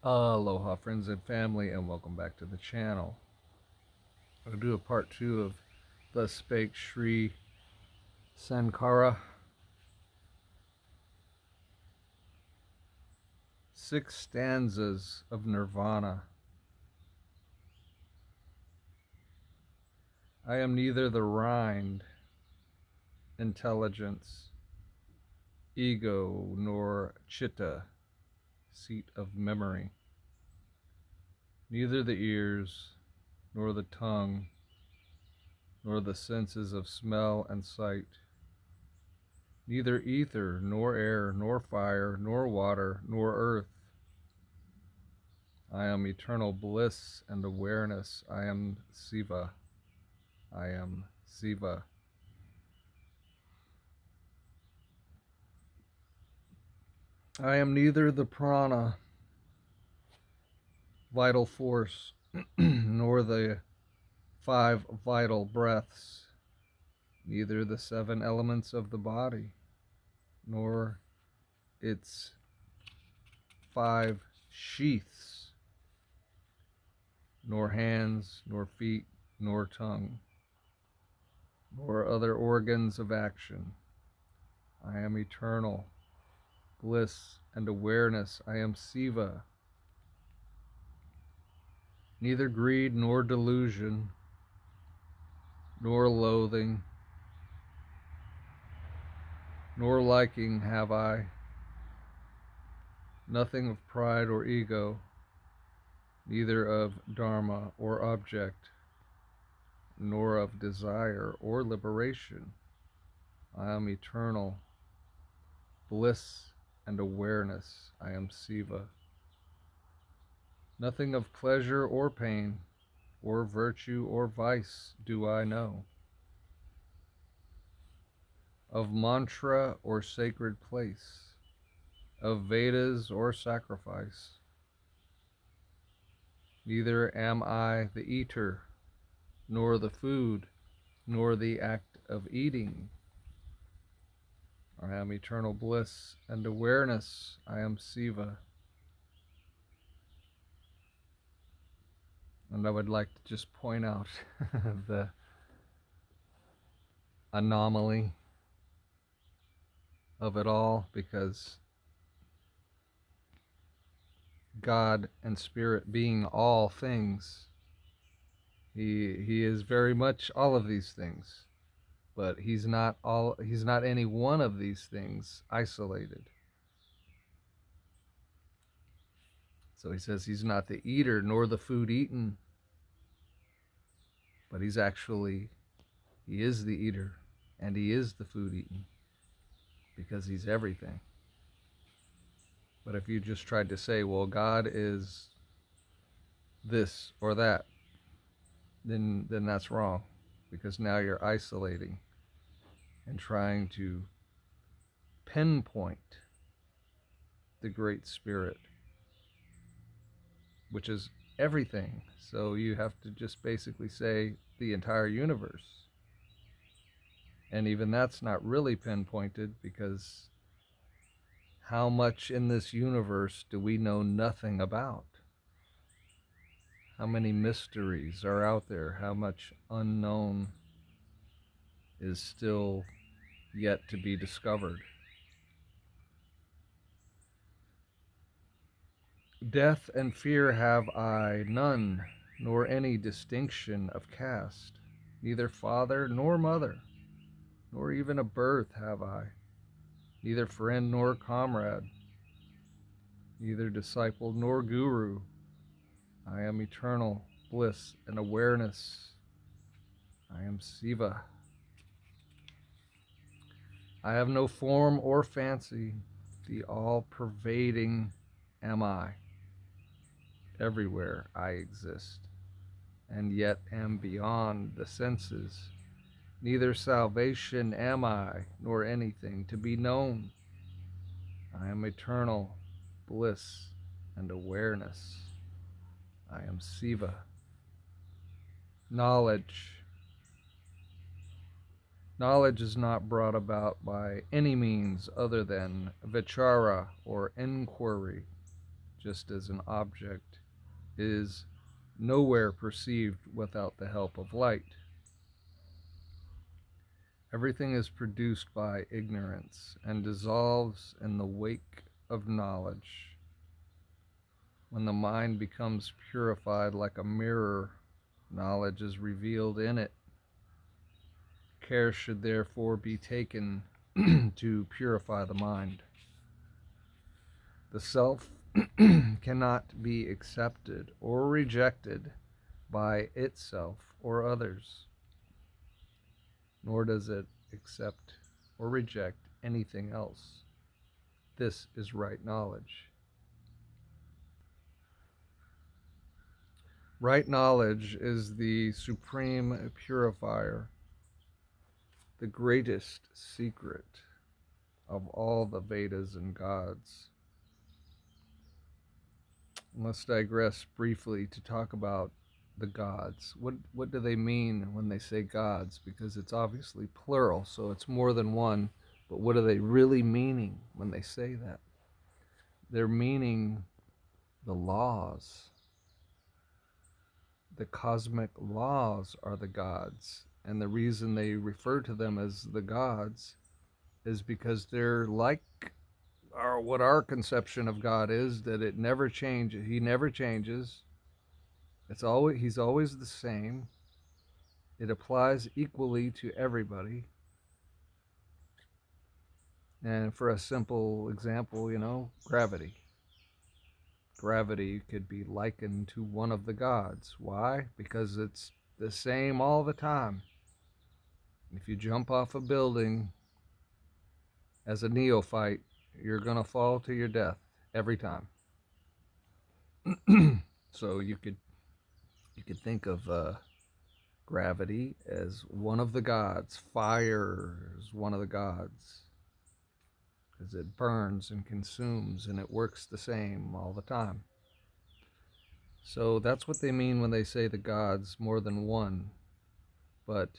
Aloha friends and family, and welcome back to the channel. I'll do a part 2 of Thus Spake Sri Sankara. 6 stanzas of Nirvana. I am neither the rind, intelligence, ego, nor chitta, seat of memory. Neither the ears, nor the tongue, nor the senses of smell and sight. Neither ether, nor air, nor fire, nor water, nor earth. I am eternal bliss and awareness. I am Siva. I am Siva. I am neither the prana, vital force, nor the 5 vital breaths, neither the 7 elements of the body, nor its 5 sheaths, nor hands, nor feet, nor tongue, nor other organs of action. I am eternal bliss and awareness. I am Siva. Neither greed nor delusion, nor loathing, nor liking have I. Nothing of pride or ego, neither of dharma or object, nor of desire or liberation. I am eternal bliss and awareness. I am Siva. Nothing of pleasure or pain, or virtue or vice do I know. Of mantra or sacred place, of Vedas or sacrifice. Neither am I the eater, nor the food, nor the act of eating. I am eternal bliss and awareness. I am Siva. And I would like to just point out the anomaly of it all, because God and Spirit being all things, He is very much all of these things, but He's not any one of these things isolated. So He says He's not the eater nor the food eaten, but He is the eater and He is the food eaten, because He's everything. But if you just tried to say, well, God is this or that, then that's wrong, because now you're isolating and trying to pinpoint the Great Spirit, which is everything. So you have to just basically say the entire universe. And even that's not really pinpointed, because how much in this universe do we know nothing about? How many mysteries are out there? How much unknown is still yet to be discovered? Death and fear have I none, nor any distinction of caste. Neither father nor mother, nor even a birth have I. Neither friend nor comrade, neither disciple nor guru. I am eternal bliss and awareness. I am Siva. I have no form or fancy. The all-pervading am I. Everywhere I exist, and yet am beyond the senses. Neither salvation am I, nor anything to be known. I am eternal bliss and awareness. I am Siva. Knowledge is not brought about by any means other than vichara or inquiry, just as an object, is nowhere perceived without the help of light. Everything is produced by ignorance and dissolves in the wake of knowledge. When the mind becomes purified like a mirror, knowledge is revealed in it. Care should therefore be taken to purify the mind. The self cannot be accepted or rejected by itself or others, nor does it accept or reject anything else. This is right knowledge. Right knowledge is the supreme purifier, the greatest secret of all the Vedas and gods. Let's digress briefly to talk about the gods. What do they mean when they say gods? Because it's obviously plural, so it's more than one. But what are they really meaning when they say that? They're meaning the laws. The cosmic laws are the gods. And the reason they refer to them as the gods is because they're like what our conception of God is, that it never changes. He never changes. He's always the same. It applies equally to everybody. And for a simple example, gravity. Gravity could be likened to one of the gods. Why? Because it's the same all the time. If you jump off a building as a neophyte, you're going to fall to your death every time. So you could think of gravity as one of the gods. Fire is one of the gods, because it burns and consumes, and it works the same all the time. So that's what they mean when they say the gods, more than one. But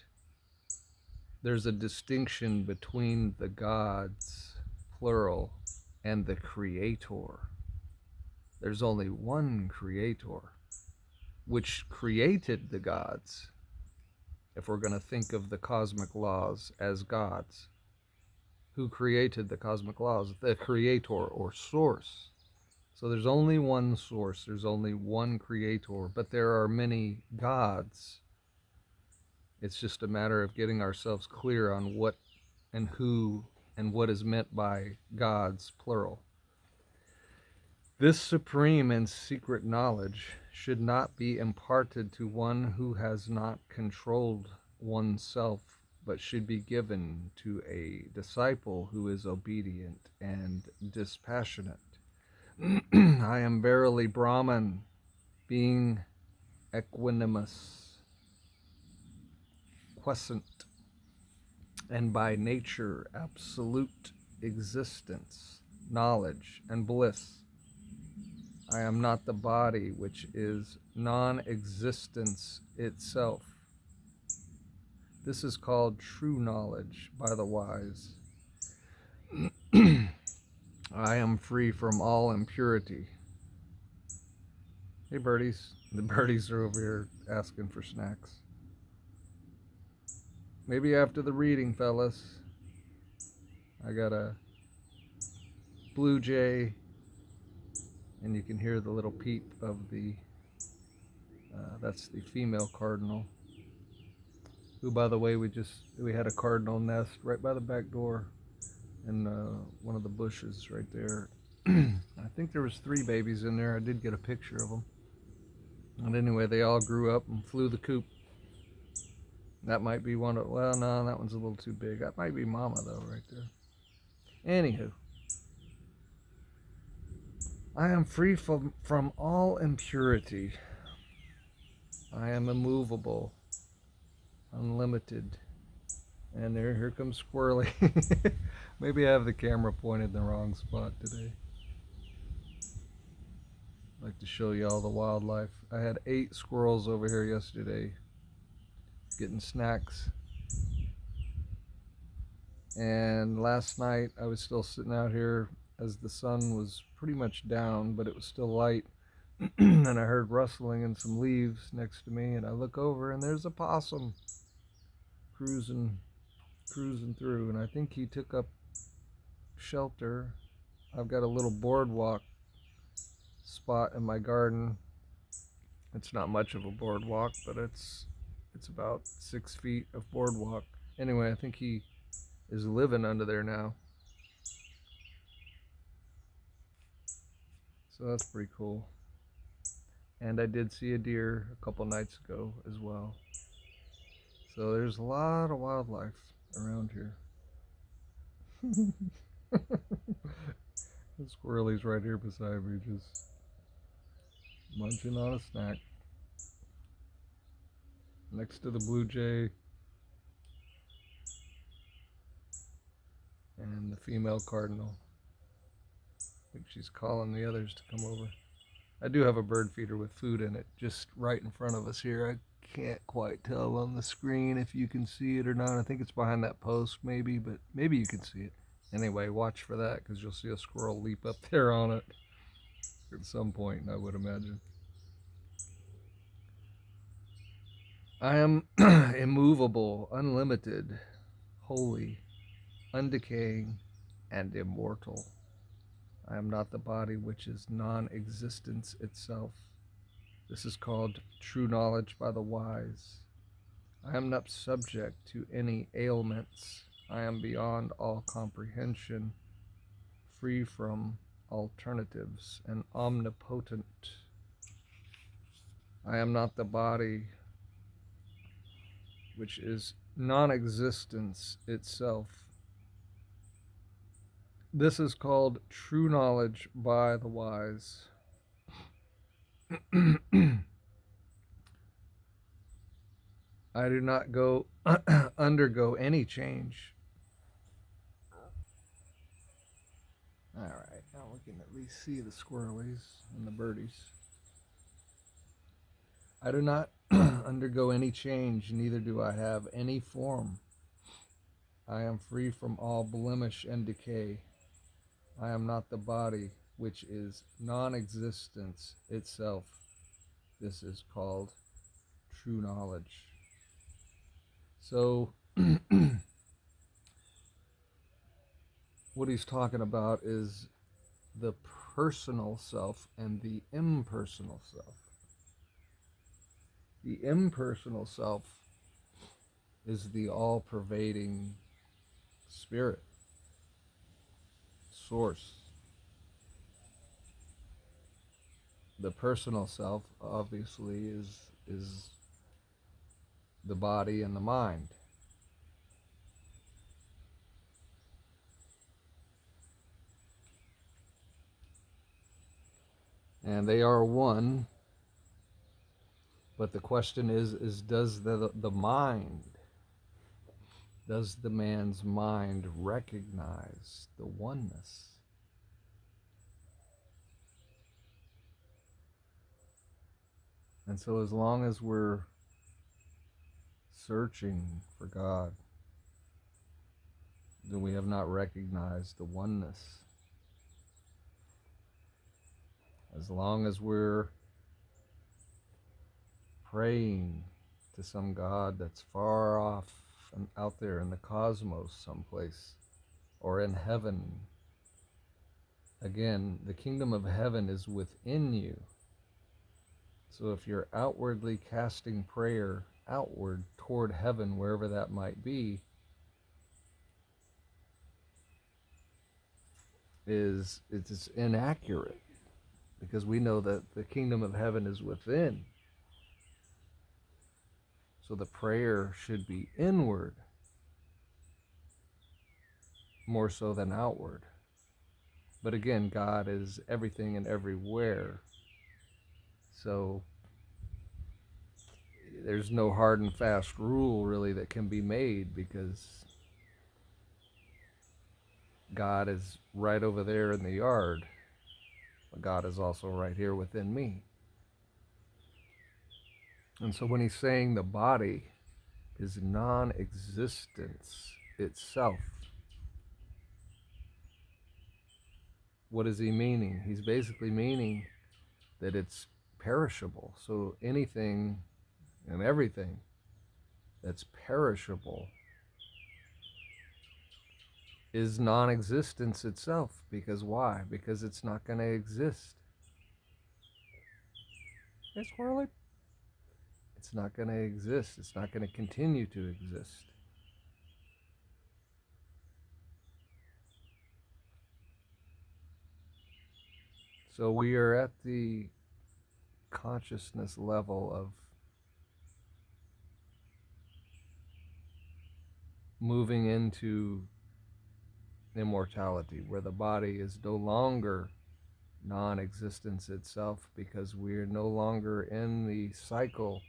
there's a distinction between the gods, plural, and the creator. There's only one creator, which created the gods, if we're going to think of the cosmic laws as gods. Who created the cosmic laws? The creator, or source. So there's only one source, there's only one creator, but there are many gods. It's just a matter of getting ourselves clear on what and who and what is meant by gods, plural. This supreme and secret knowledge should not be imparted to one who has not controlled oneself, but should be given to a disciple who is obedient and dispassionate. I am verily Brahman, being equanimous, quiescent, and by nature absolute existence, knowledge, and bliss. I am not the body, which is non-existence itself. This is called true knowledge by the wise. I am free from all impurity. Hey, birdies. The birdies are over here asking for snacks. Maybe after the reading, fellas. I got a blue jay, and you can hear the little peep of that's the female cardinal, who, by the way, we had a cardinal nest right by the back door in one of the bushes right there. I think there was 3 babies in there. I did get a picture of them. And anyway, they all grew up and flew the coop. That might be one of, well, no, that one's a little too big. That might be Mama, though, right there. Anywho, I am free from all impurity. I am immovable, unlimited. And here comes Squirrely. Maybe I have the camera pointed in the wrong spot today. I'd like to show you all the wildlife. I had 8 squirrels over here yesterday getting snacks. And last night I was still sitting out here as the sun was pretty much down, but it was still light. And I heard rustling in some leaves next to me, and I look over, and there's a possum cruising through, and I think he took up shelter. I've got a little boardwalk spot in my garden. It's not much of a boardwalk, but it's about 6 feet of boardwalk. Anyway, I think he is living under there now. So that's pretty cool. And I did see a deer a couple nights ago as well. So there's a lot of wildlife around here. The squirrelie's right here beside me, just munching on a snack. Next to the blue jay and the female cardinal. I think she's calling the others to come over. I do have a bird feeder with food in it just right in front of us here. I can't quite tell on the screen if you can see it or not. I think it's behind that post maybe, but maybe you can see it. Anyway, watch for that because you'll see a squirrel leap up there on it at some point, I would imagine. I am immovable, unlimited, holy, undecaying, and immortal. I am not the body, which is non-existence itself. This is called true knowledge by the wise. I am not subject to any ailments. I am beyond all comprehension, free from alternatives, and omnipotent. I am not the body, which is non-existence itself. This is called true knowledge by the wise. I do not undergo any change. All right, now we can at least see the squirrelies and the birdies. I do not undergo any change, neither do I have any form. I am free from all blemish and decay. I am not the body, which is non-existence itself. This is called true knowledge. So, what he's talking about is the personal self and the impersonal self. The impersonal self is the all-pervading spirit, source. The personal self, obviously, is the body and the mind. And they are one, but the question is does the mind, does the man's mind recognize the oneness? And so as long as we're searching for God, then we have not recognized the oneness. As long as we're praying to some God that's far off and out there in the cosmos someplace, or in heaven, again, the kingdom of heaven is within you. So if you're outwardly casting prayer outward toward heaven, wherever that might be, it's inaccurate, because we know that the kingdom of heaven is within. So the prayer should be inward more so than outward. But again, God is everything and everywhere. So there's no hard and fast rule really that can be made, because God is right over there in the yard, but God is also right here within me. And so when he's saying the body is non-existence itself, what is he meaning? He's basically meaning that it's perishable. So anything and everything that's perishable is non-existence itself. Because why? Because it's not going to exist. It's squirrely. It's not going to exist. It's not going to continue to exist. So we are at the consciousness level of moving into immortality, where the body is no longer non-existence itself, because we're no longer in the cycle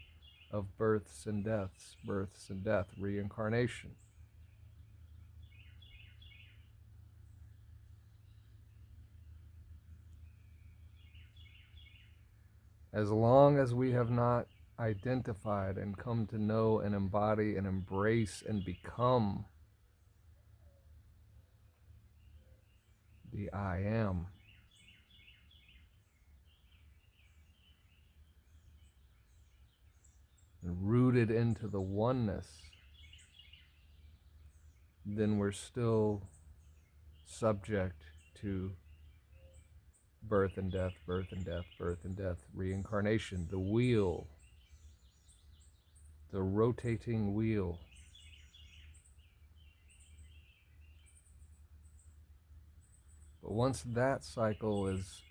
of births and death, reincarnation. As long as we have not identified and come to know and embody and embrace and become the I am, and rooted into the oneness, then we're still subject to birth and death, reincarnation, the wheel, the rotating wheel. But once that cycle is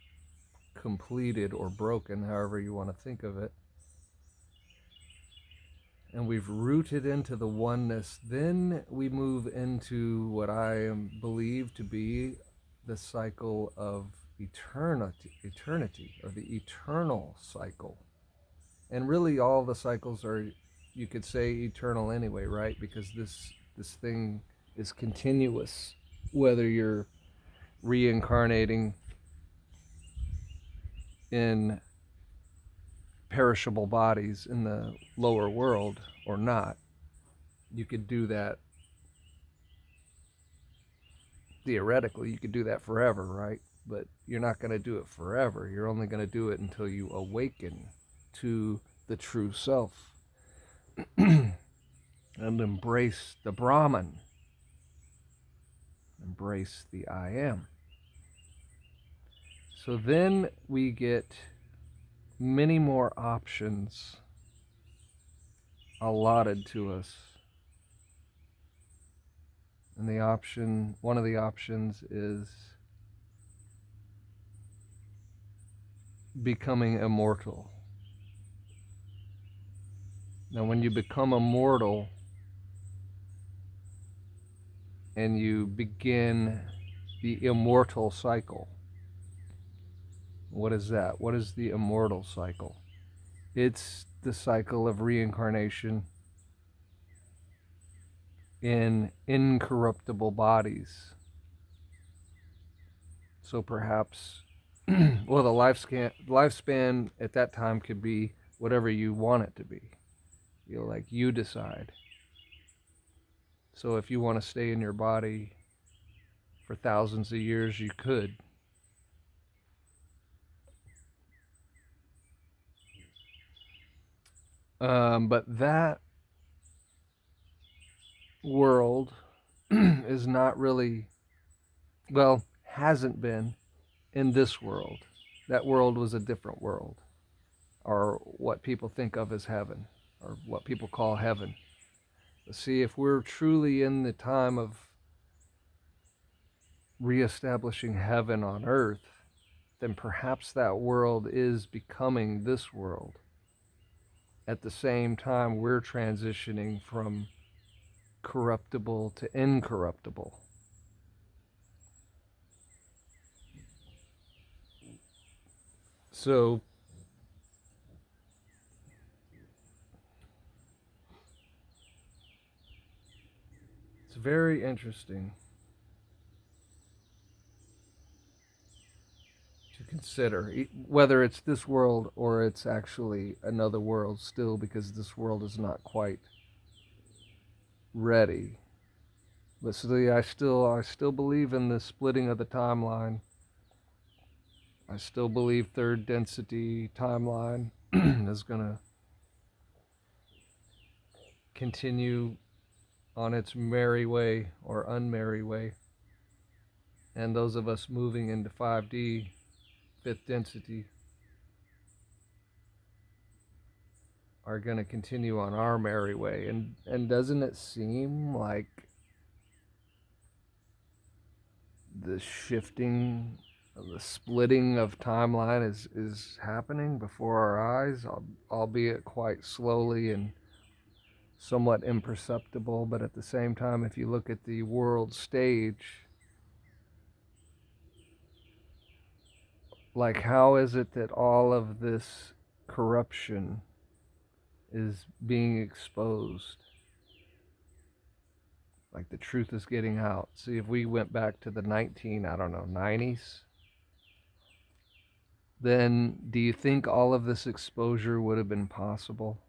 completed or broken, however you want to think of it, and we've rooted into the oneness, then we move into what I believe to be the cycle of eternity, or the eternal cycle. And really all the cycles are, you could say, eternal anyway, right? Because this thing is continuous, whether you're reincarnating in perishable bodies in the lower world or not. You could do that theoretically, you could do that forever, right? But you're not going to do it forever. You're only going to do it until you awaken to the true self and embrace the Brahman, embrace the I am. So then we get many more options allotted to us. And one of the options is becoming immortal. Now, when you become immortal and you begin the immortal cycle, what is that? What is the immortal cycle? It's the cycle of reincarnation in incorruptible bodies. So perhaps, well, the lifespan at that time could be whatever you want it to be. Like you decide. So if you want to stay in your body for thousands of years, you could. But that world is not really, well, hasn't been in this world. That world was a different world, or what people think of as heaven, or what people call heaven. But see, if we're truly in the time of reestablishing heaven on earth, then perhaps that world is becoming this world. At the same time, we're transitioning from corruptible to incorruptible. So it's very interesting to consider, whether it's this world or it's actually another world still, because this world is not quite ready. But see, I still believe in the splitting of the timeline, I still believe third density timeline is going to continue on its merry way or unmerry way. And those of us moving into 5D, fifth density, are going to continue on our merry way. And doesn't it seem like the shifting, the splitting of timeline is happening before our eyes, albeit quite slowly and somewhat imperceptible? But at the same time, if you look at the world stage, like, how is it that all of this corruption is being exposed? Like, the truth is getting out. See, if we went back to the 90s, then do you think all of this exposure would have been possible?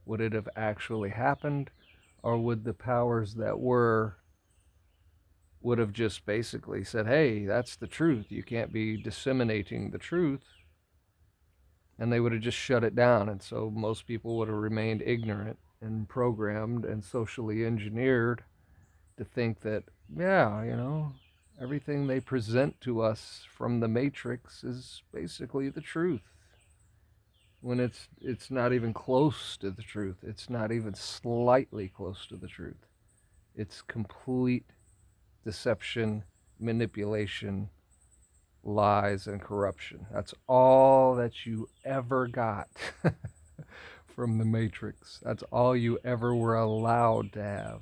Would it have actually happened? Or would the powers that would have just basically said, hey, that's the truth, you can't be disseminating the truth, and they would have just shut it down? And so most people would have remained ignorant and programmed and socially engineered to think that, yeah, everything they present to us from the Matrix is basically the truth, when it's not even close to the truth. It's not even slightly close to the truth. It's complete deception, manipulation, lies, and corruption. That's all that you ever got from the Matrix. That's all you ever were allowed to have.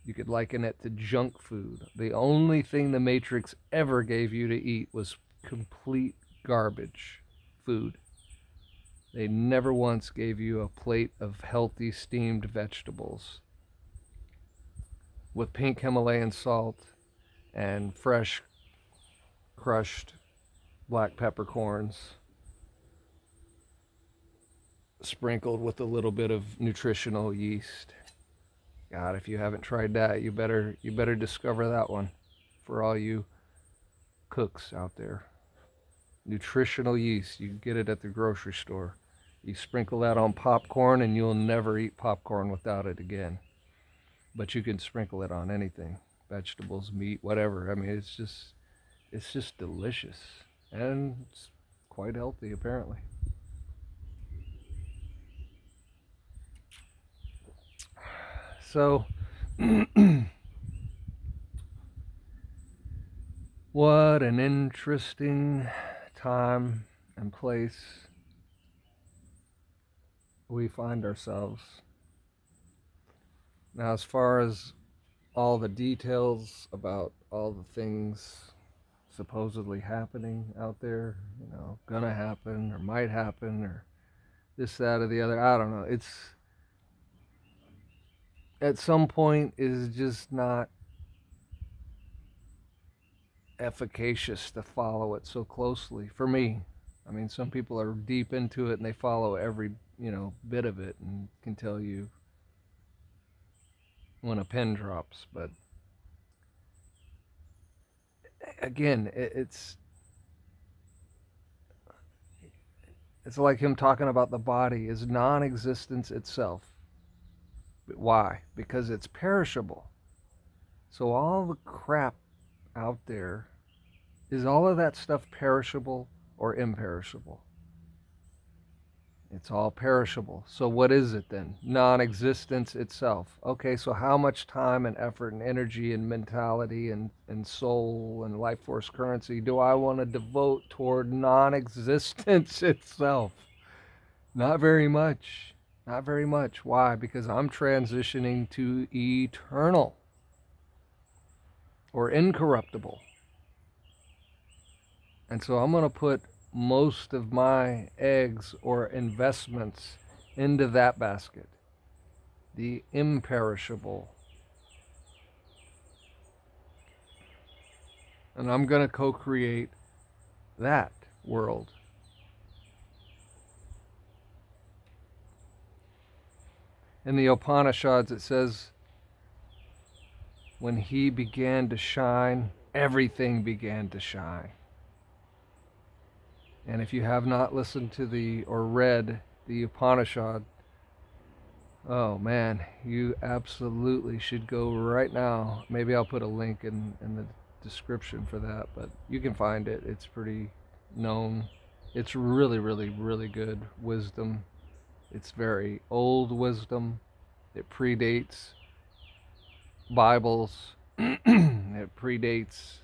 You could liken it to junk food. The only thing the Matrix ever gave you to eat was complete garbage food. They never once gave you a plate of healthy steamed vegetables with pink Himalayan salt and fresh crushed black peppercorns sprinkled with a little bit of nutritional yeast. God, if you haven't tried that, you better discover that one for all you cooks out there. Nutritional yeast, you can get it at the grocery store. You sprinkle that on popcorn and you'll never eat popcorn without it again. But you can sprinkle it on anything, vegetables, meat, whatever. I mean, it's just delicious, and it's quite healthy apparently. So what an interesting time and place we find ourselves. Now, as far as all the details about all the things supposedly happening out there, gonna happen or might happen or this, that, or the other, I don't know. It's, at some point, is just not efficacious to follow it so closely for me. I mean, some people are deep into it and they follow every bit of it and can tell you when a pin drops. But again, it's like him talking about the body is non-existence itself. But why? Because it's perishable. So all the crap out there, is all of that stuff perishable or imperishable? It's all perishable. So what is it then? Non-existence itself. Okay, so how much time and effort and energy and mentality and soul and life force currency do I want to devote toward non-existence itself? Not very much. Not very much. Why? Because I'm transitioning to eternal or incorruptible. And so I'm going to put most of my eggs or investments into that basket, the imperishable. And I'm going to co-create that world. In the Upanishads, it says, when he began to shine, everything began to shine. And if you have not listened to or read the Upanishad, oh man, you absolutely should go right now. Maybe I'll put a link in the description for that, but you can find it. It's pretty known. It's really, really, really good wisdom. It's very old wisdom. It predates Bibles. It predates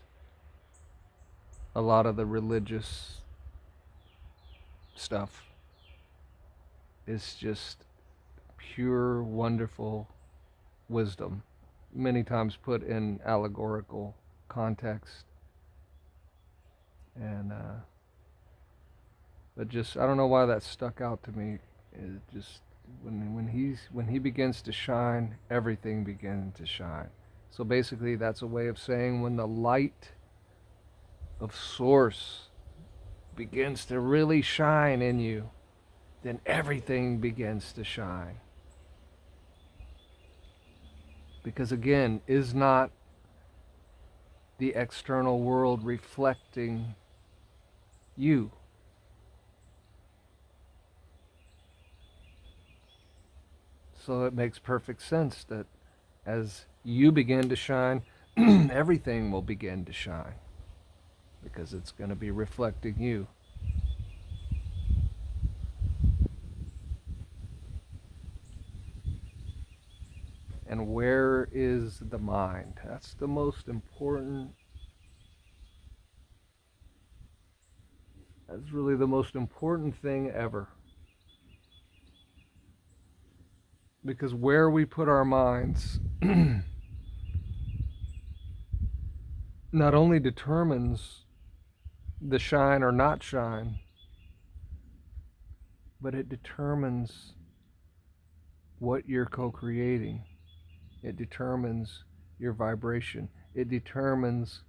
a lot of the religious stuff. It's just pure, wonderful wisdom, many times put in allegorical context. And but just I don't know why that stuck out to me. It just when he begins to shine, everything begins to shine. So basically, that's a way of saying when the light of Source begins to really shine in you, then everything begins to shine. Because again, is not the external world reflecting you? So it makes perfect sense that as you begin to shine, everything will begin to shine. Because it's going to be reflecting you. And where is the mind? That's the most important. That's really the most important thing ever. Because where we put our minds not only determines the shine or not shine, but it determines what you're co-creating. It determines your vibration. It determines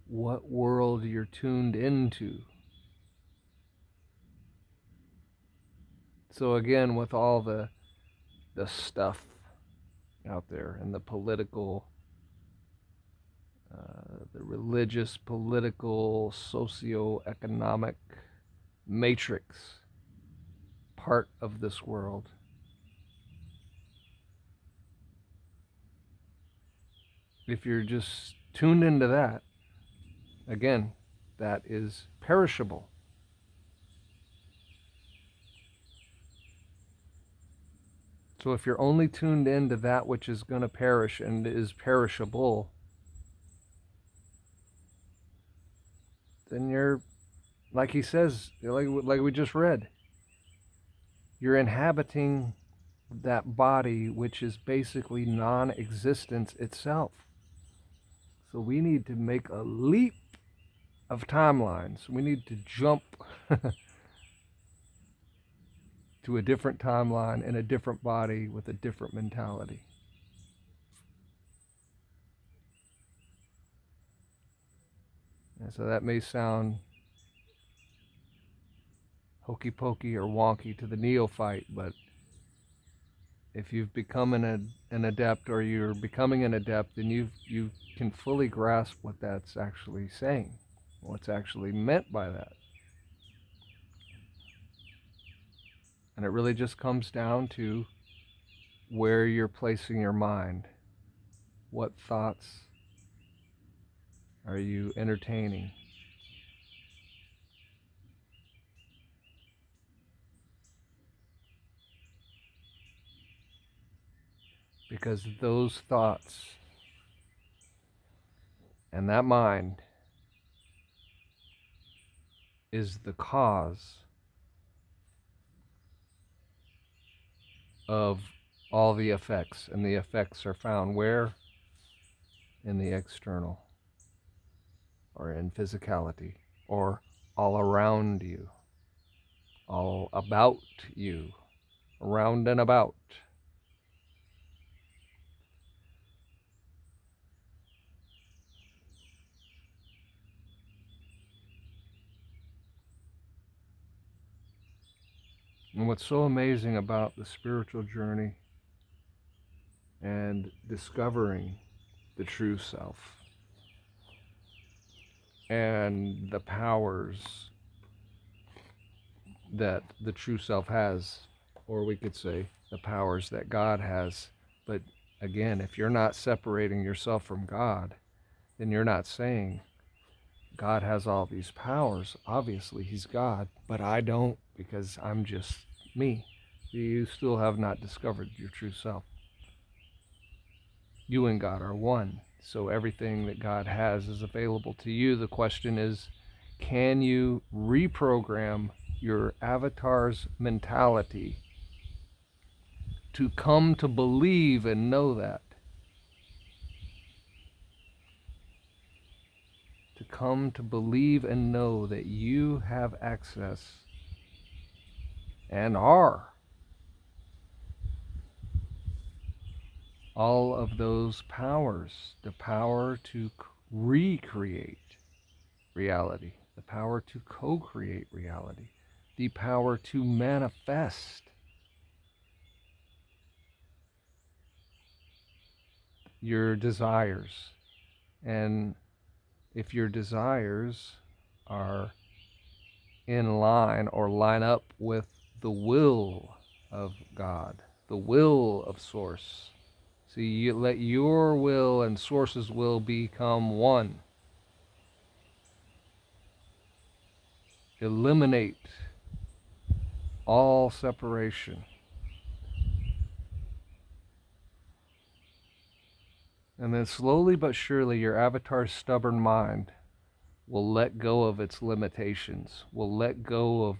what world you're tuned into. So again, with all the stuff out there and the political, the religious, political, socio-economic matrix part of this world, if you're just tuned into that, again, that is perishable. So if you're only tuned into that which is going to perish and is perishable, then you're, like he says, like we just read, you're inhabiting that body which is basically non-existence itself. So we need to make a leap of timelines. We need to jump to a different timeline in a different body with a different mentality. And so that may sound hokey pokey or wonky to the neophyte, but if you've become an adept or you're becoming an adept, then you can fully grasp what that's actually saying, what's actually meant by that. And it really just comes down to where you're placing your mind. What thoughts are you entertaining? Because those thoughts and that mind is the cause of all the effects. And the effects are found where? In the external, or in physicality, or all around you, all about you, around and about. And what's so amazing about the spiritual journey and discovering the true self and the powers that the true self has, or we could say the powers that God has. But again, if you're not separating yourself from God, then you're not saying God has all these powers. Obviously, he's God, but I don't, because I'm just me. You still have not discovered your true self. You and God are one. So everything that God has is available to you. The question is, can you reprogram your avatar's mentality to come to believe and know that? To come to believe and know that you have access and are all of those powers, the power to recreate reality, the power to co-create reality, the power to manifest your desires. And if your desires are in line or line up with the will of God, the will of Source, see, you let your will and Source's will become one. Eliminate all separation. And then slowly but surely, your avatar's stubborn mind will let go of its limitations, will let go of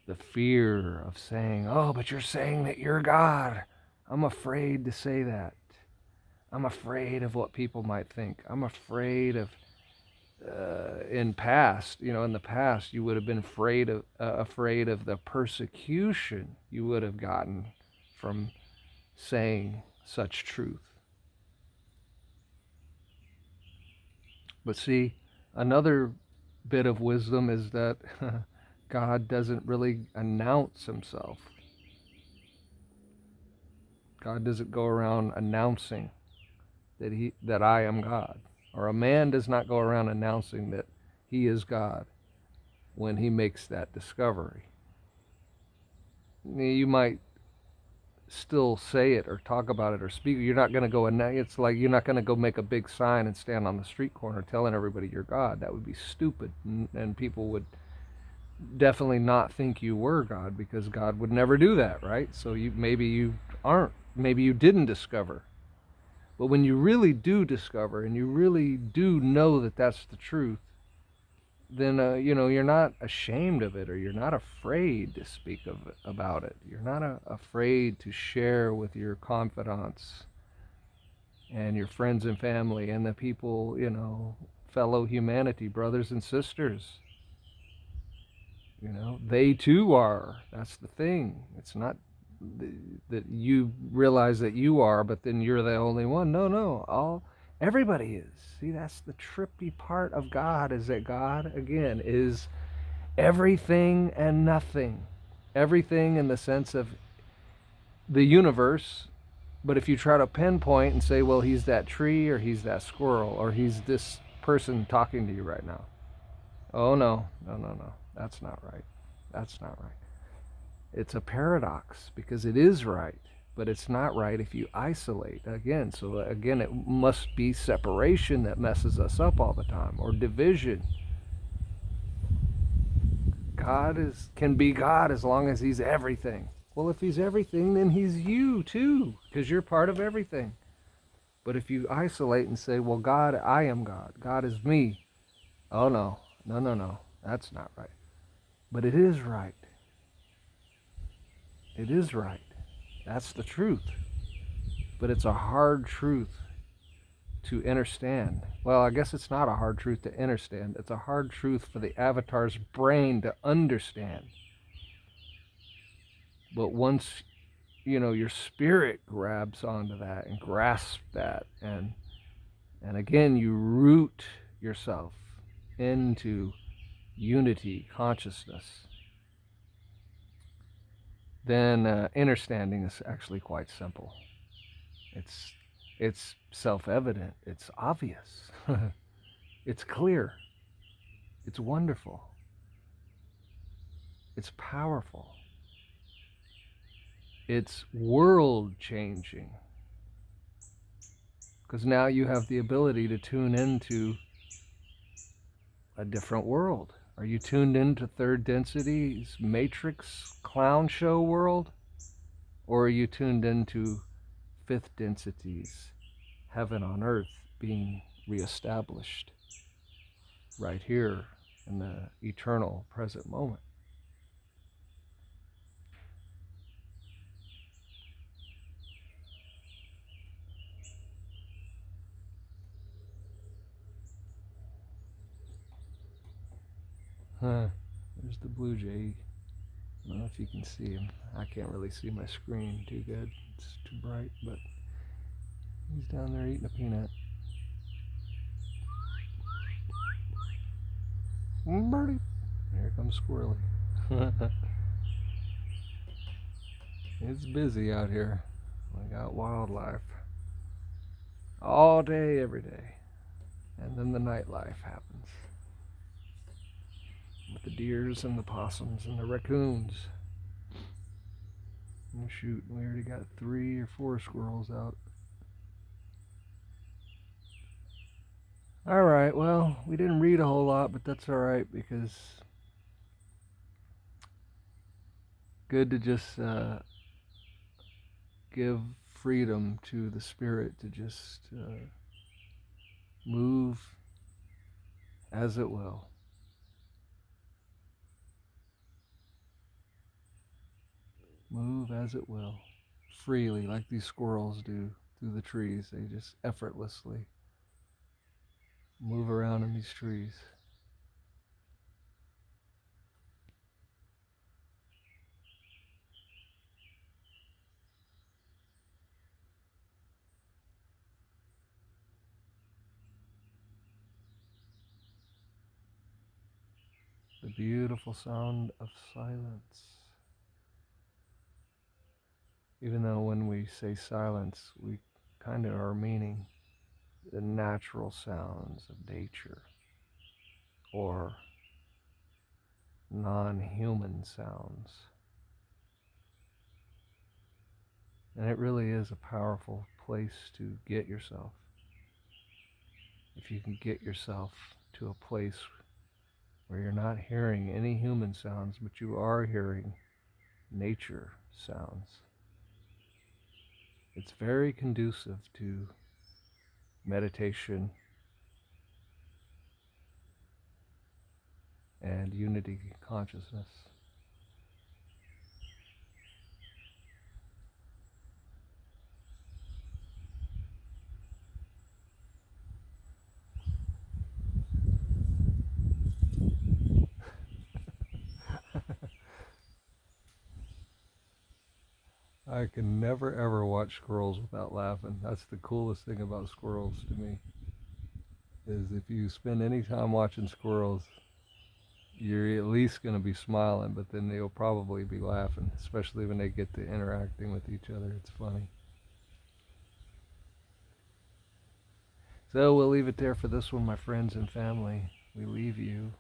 the fear of saying, oh, but you're saying that you're God. I'm afraid to say that. I'm afraid of what people might think. I'm afraid of, in the past, you would have been afraid of the persecution you would have gotten from saying such truth. But see, another bit of wisdom is that God doesn't really announce himself. God doesn't go around announcing that I am God. Or a man does not go around announcing that he is God when he makes that discovery. You might still say it or talk about it or speak. You're not going to go, it's like you're not going to go make a big sign and stand on the street corner telling everybody you're God. That would be stupid. And people would definitely not think you were God, because God would never do that, right? So maybe you aren't. Maybe you didn't discover. But when you really do discover and you really do know that that's the truth, then you're not ashamed of it, or you're not afraid to speak about it. You're not afraid to share with your confidants and your friends and family and the people, fellow humanity, brothers and sisters. They too are. That's the thing. It's not that you realize that you are, but then you're the only one. No. Everybody is. See, that's the trippy part of God, is that God, again, is everything and nothing. Everything in the sense of the universe, but if you try to pinpoint and say, well, he's that tree, or he's that squirrel, or he's this person talking to you right now. Oh, no. That's not right. That's not right. It's a paradox, because it is right, but it's not right if you isolate. Again, it must be separation that messes us up all the time, or division. God can be God as long as he's everything. Well, if he's everything, then he's you too, because you're part of everything. But if you isolate and say, well, God, I am God, God is me. Oh, no. That's not right. But it is right. It is right. That's the truth. But it's a hard truth to understand. Well, I guess it's not a hard truth to understand. It's a hard truth for the avatar's brain to understand. But once, your spirit grabs onto that and grasps that, and again, you root yourself into unity consciousness, then understanding is actually quite simple. It's self-evident. It's obvious. It's clear. It's wonderful. It's powerful. It's world changing. Because now you have the ability to tune into a different world. Are you tuned into third density's matrix clown show world? Or are you tuned into fifth density's heaven on earth being reestablished right here in the eternal present moment? Huh. There's the blue jay. I don't know if you can see him. I can't really see my screen too good. It's too bright, but he's down there eating a peanut. Birdie. Here comes Squirrely. It's busy out here. We got wildlife all day, every day. And then the nightlife happens with the deers and the possums and the raccoons. Oh, shoot, we already got 3 or 4 squirrels out. Alright, well, we didn't read a whole lot, but that's alright because good to just give freedom to the spirit to just move as it will. Move as it will, freely, like these squirrels do through the trees. They just effortlessly move around in these trees. The beautiful sound of silence. Even though when we say silence, we kind of are meaning the natural sounds of nature or non-human sounds. And it really is a powerful place to get yourself. If you can get yourself to a place where you're not hearing any human sounds, but you are hearing nature sounds, it's very conducive to meditation and unity consciousness. I can never ever watch squirrels without laughing. That's the coolest thing about squirrels to me. Is if you spend any time watching squirrels, you're at least going to be smiling, but then they'll probably be laughing, especially when they get to interacting with each other. It's funny. So we'll leave it there for this one, my friends and family. We leave you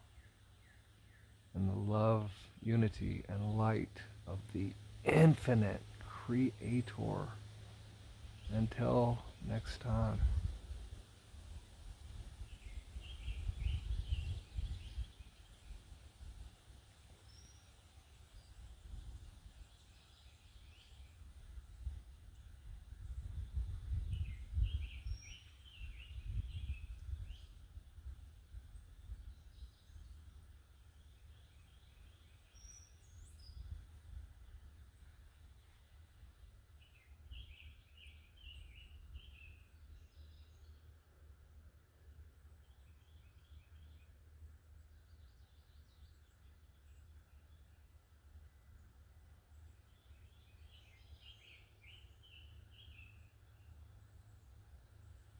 in the love, unity, and light of the infinite Creator. Until next time.